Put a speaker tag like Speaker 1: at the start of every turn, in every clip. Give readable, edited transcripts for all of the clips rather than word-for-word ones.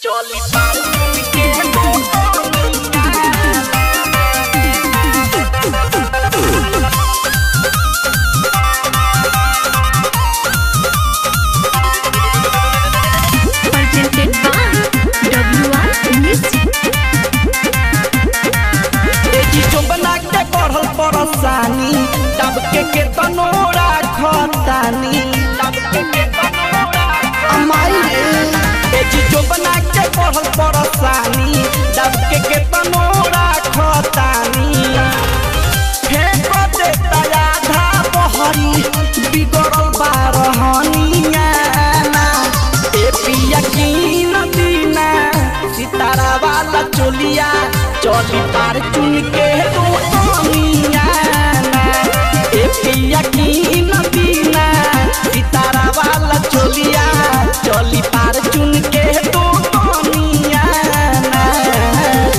Speaker 1: चोली पार के
Speaker 2: presented by WR Music।
Speaker 1: जो बना के पढ़ल परसानी तब के तनोरा खतानी अमाई रे जो बना के पढ़ल परसानी तब के तनोरा खतानी फेंक देता आधा बहरी बिगड़ल बारहनिया ए पिया की नदीना सितारा वाला चोलिया चोली पार चुन के दो दुनिया ए पिया की नदीना सितारा वाला चोलिया चोली पार चुन के दो दुनिया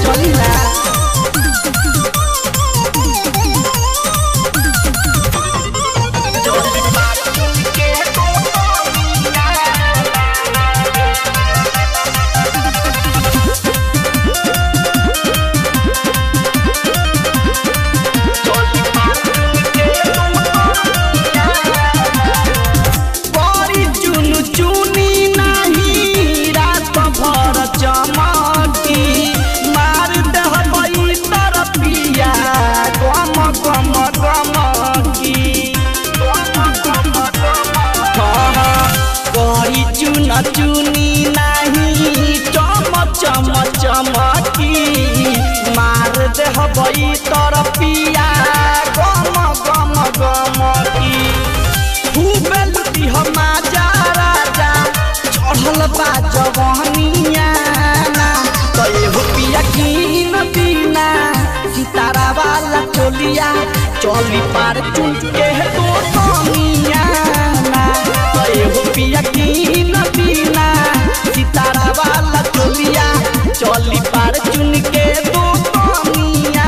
Speaker 1: चोली ना चोली पार चुन के दो दुनिया चुनी नहीं चम चम चमकी मार दे हबई तर पिया गम गम गमकी खूबे लुटी हम राजा चढ़ल बा जवानिया तो हो पिया की नदीना सितारा वाला चोलिया चोली पार चुन के दो दुनिया तो हो पिया की नदीना सितारा वाला चोलिया चोली पार चुन के दो दुनिया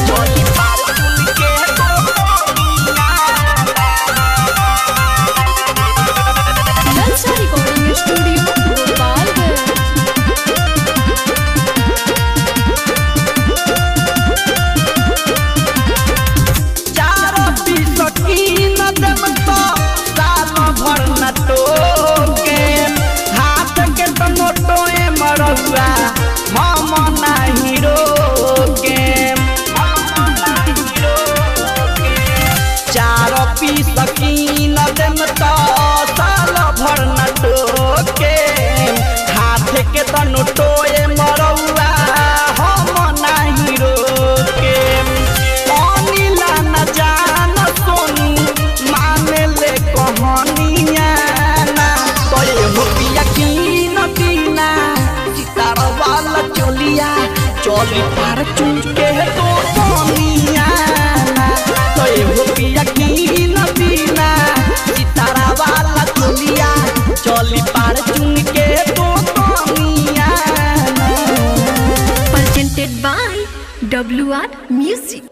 Speaker 1: चोली पार चुन के दो दुनिया
Speaker 2: जलसा रिकॉर्डिंग स्टूडियो गोपालगंज।
Speaker 1: चारों पीस की नदम तो साल भर न टोके हाथ के तनोटोए मरुआ हम नहीं रोके चारों पीस की नदम तो साल भर न टोके हाथ के तनोटोए मरुआ हम नहीं रोके नीला न जान सोनू माने ले कहानिया तो हो पिया की नदीना सितारा वाला चोलिया चोली पार चुन के दो दुनिया तो हो पिया की नदीना सितारा वाला चोलिया चोली पार चुन के दो दुनिया
Speaker 2: presented by WR Music।